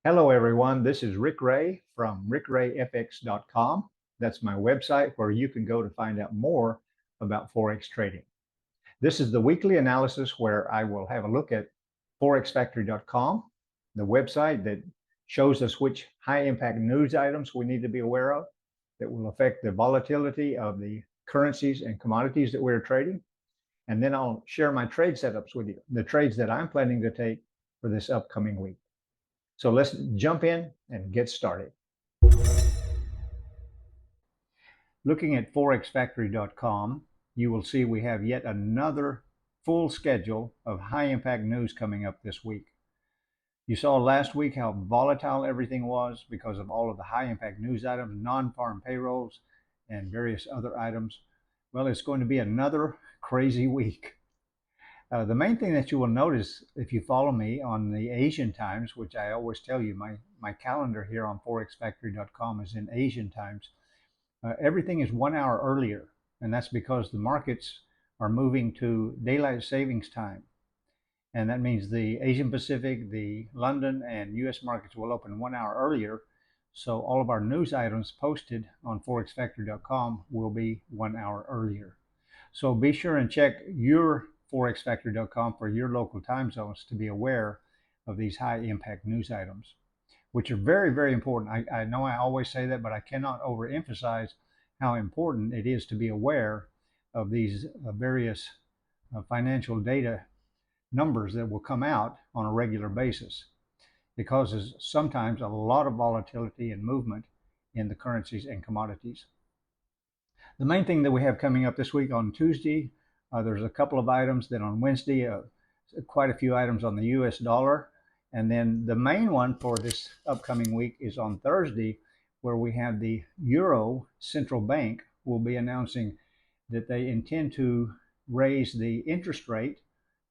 Hello, everyone. This is Rick Ray from rickrayfx.com. That's my website where you can go to find out more about Forex trading. This is the weekly analysis where I will have a look at forexfactory.com, the website that shows us which high impact news items we need to be aware of that will affect the volatility of the currencies and commodities that we're trading. And then I'll share my trade setups with you, the trades that I'm planning to take for this upcoming week. So let's jump in and get started. Looking at forexfactory.com, you will see we have yet another full schedule of high impact news coming up this week. You saw last week how volatile everything was because of all of the high impact news items, non-farm payrolls, and various other items. Well, it's going to be another crazy week. The main thing that you will notice if you follow me on the Asian times, which I always tell you, my calendar here on forexfactory.com is in Asian times, everything is 1 hour earlier. And that's because the markets are moving to daylight savings time. And that means the Asian Pacific, the London and US markets will open 1 hour earlier. So all of our news items posted on forexfactory.com will be 1 hour earlier. So be sure and check your forexfactory.com for your local time zones to be aware of these high impact news items, which are very, very important. I know I always say that, but I cannot overemphasize how important it is to be aware of these various financial data numbers that will come out on a regular basis. It causes sometimes a lot of volatility and movement in the currencies and commodities. The main thing that we have coming up this week on Tuesday, there's a couple of items. Then on Wednesday, quite a few items on the US dollar. And then the main one for this upcoming week is on Thursday, where we have the Euro Central Bank will be announcing that they intend to raise the interest rate.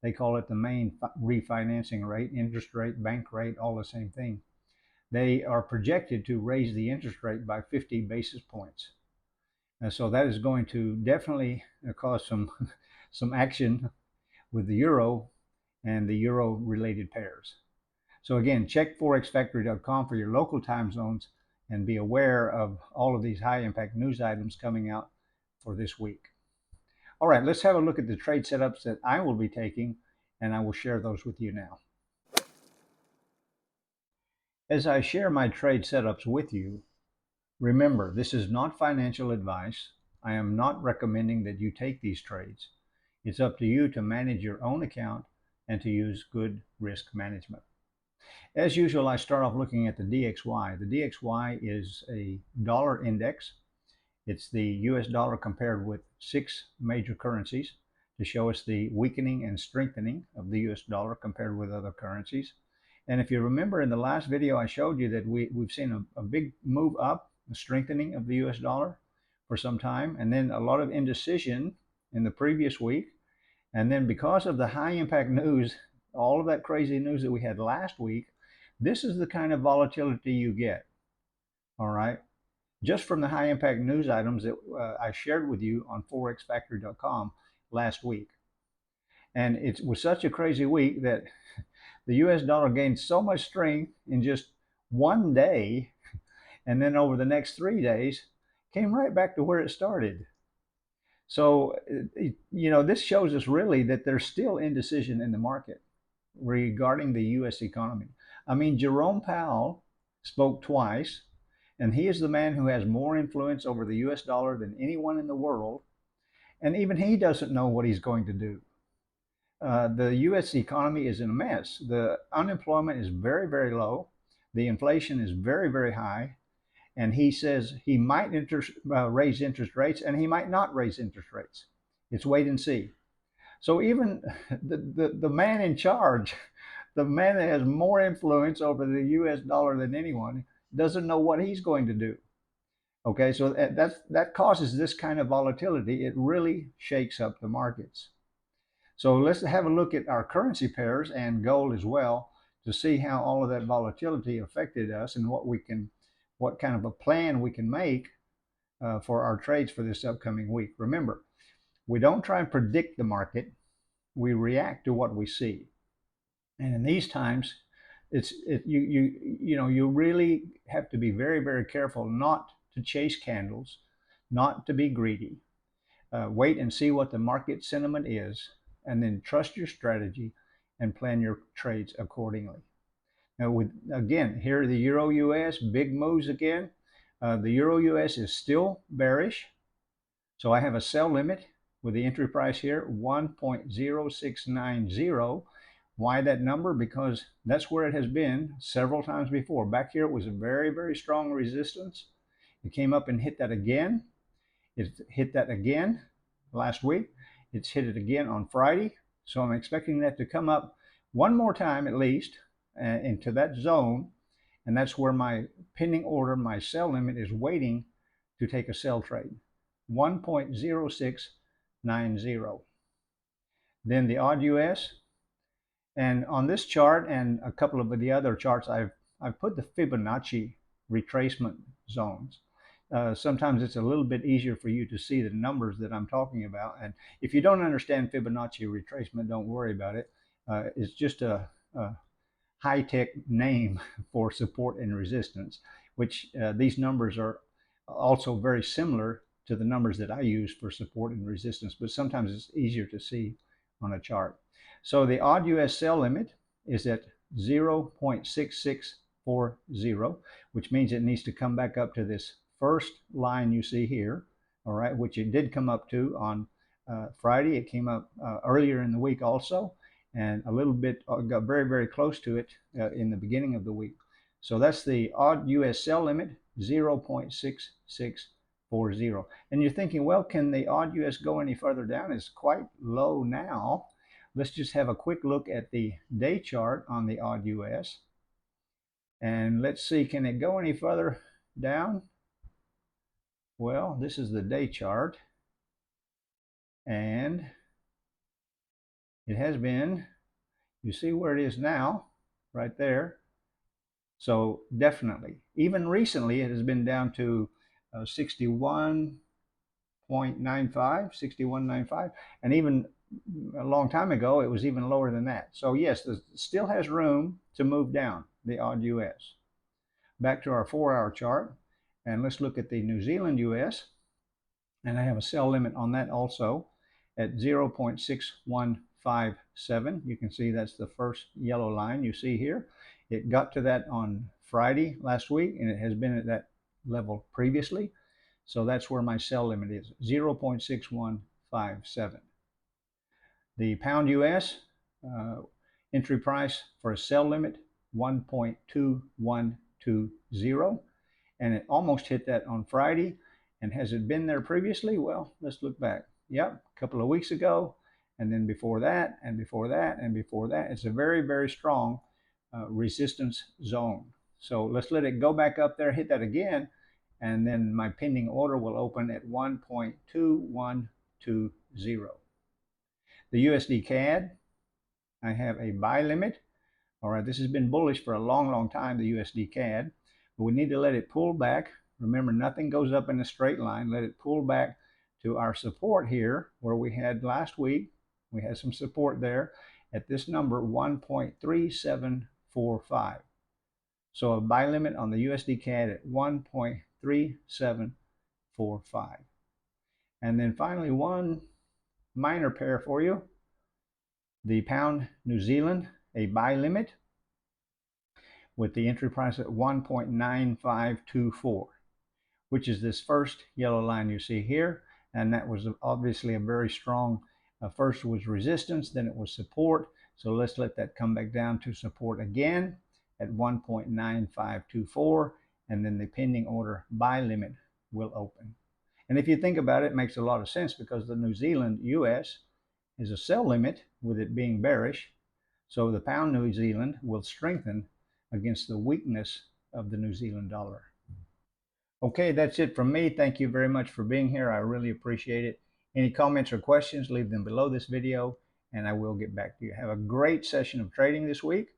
They call it the main refinancing rate, interest rate, bank rate, all the same thing. They are projected to raise the interest rate by 50 basis points. So that is going to definitely cause some action with the euro and the euro related pairs. So again, check forexfactory.com for your local time zones and be aware of all of these high impact news items coming out for this week. All right, let's have a look at the trade setups that I will be taking, and I will share those with you now. As I share my trade setups with you, remember, this is not financial advice. I am not recommending that you take these trades. It's up to you to manage your own account and to use good risk management. As usual, I start off looking at the DXY. The DXY is a dollar index. It's the US dollar compared with 6 major currencies to show us the weakening and strengthening of the US dollar compared with other currencies. And if you remember in the last video, I showed you that we've seen a big move up, the strengthening of the US dollar for some time, and then a lot of indecision in the previous week. And then because of the high impact news, all of that crazy news that we had last week, this is the kind of volatility you get. All right. Just from the high impact news items that I shared with you on forexfactory.com last week. And it was such a crazy week that the US dollar gained so much strength in just one day, and then over the next 3 days came right back to where it started. So, this shows us really that there's still indecision in the market regarding the US economy. I mean, Jerome Powell spoke twice, and he is the man who has more influence over the US dollar than anyone in the world. And even he doesn't know what he's going to do. The US economy is in a mess. The unemployment is very, very low. The inflation is very, very high. And he says he might raise interest rates and he might not raise interest rates. It's wait and see. So even the man in charge, the man that has more influence over the US dollar than anyone, doesn't know what he's going to do. Okay, so that causes this kind of volatility. It really shakes up the markets. So let's have a look at our currency pairs and gold as well to see how all of that volatility affected us and what kind of a plan we can make for our trades for this upcoming week. Remember, we don't try and predict the market. We react to what we see. And in these times, you really have to be very, very careful not to chase candles, not to be greedy. Wait and see what the market sentiment is, and then trust your strategy and plan your trades accordingly. Now, again, here are the Euro US, big moves again. The Euro US is still bearish. So I have a sell limit with the entry price here, 1.0690. Why that number? Because that's where it has been several times before. Back here, it was a very, very strong resistance. It came up and hit that again. It hit that again last week. It's hit it again on Friday. So I'm expecting that to come up one more time at least into that zone. And that's where my pending order, my sell limit, is waiting to take a sell trade. 1.0690. Then the odd US. And on this chart and a couple of the other charts, I've put the Fibonacci retracement zones. Sometimes it's a little bit easier for you to see the numbers that I'm talking about. And if you don't understand Fibonacci retracement, don't worry about it. It's just a high-tech name for support and resistance, which these numbers are also very similar to the numbers that I use for support and resistance, but sometimes it's easier to see on a chart. So the odd US sell limit is at 0.6640, which means it needs to come back up to this first line you see here, all right, which it did come up to on Friday. It came up earlier in the week also, and a little bit got very, very close to it in the beginning of the week. So that's the odd US sell limit, 0.6640. And you're thinking, well, can the odd US go any further down? It's quite low now. Let's just have a quick look at the day chart on the odd US. And let's see, can it go any further down? Well, this is the day chart. And it has been, you see where it is now, right there. So definitely, even recently, it has been down to 61.95, 61.95, and even a long time ago, it was even lower than that. So yes, it still has room to move down, the odd US. Back to our 4-hour chart, and let's look at the New Zealand US, and I have a sell limit on that also at 0.6157. You can see that's the first yellow line you see here. It got to that on Friday last week, and it has been at that level previously. So that's where my sell limit is, 0.6157. The pound US entry price for a sell limit, 1.2120. And it almost hit that on Friday. And has it been there previously? Well, let's look back. Yep, a couple of weeks ago, and then before that, and before that, and before that. It's a very, very strong resistance zone. So let's let it go back up there, hit that again, and then my pending order will open at 1.2120. The USD CAD, I have a buy limit. All right, this has been bullish for a long, long time, the USD CAD, but we need to let it pull back. Remember, nothing goes up in a straight line. Let it pull back to our support here, where we had last week. We had some support there at this number, 1.3745. So a buy limit on the USD CAD at 1.3745. And then finally, one minor pair for you. The pound New Zealand, a buy limit with the entry price at 1.9524, which is this first yellow line you see here. And that was obviously a very strong, first was resistance, then it was support. So let's let that come back down to support again at 1.9524, and then the pending order buy limit will open. And if you think about it, it makes a lot of sense because the New Zealand US is a sell limit with it being bearish. So the pound New Zealand will strengthen against the weakness of the New Zealand dollar. Okay, that's it from me. Thank you very much for being here. I really appreciate it. Any comments or questions, leave them below this video and I will get back to you. Have a great session of trading this week.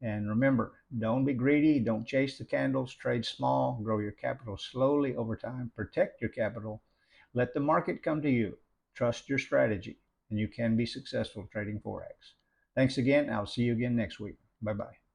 And remember, don't be greedy. Don't chase the candles. Trade small. Grow your capital slowly over time. Protect your capital. Let the market come to you. Trust your strategy, and you can be successful trading Forex. Thanks again. I'll see you again next week. Bye-bye.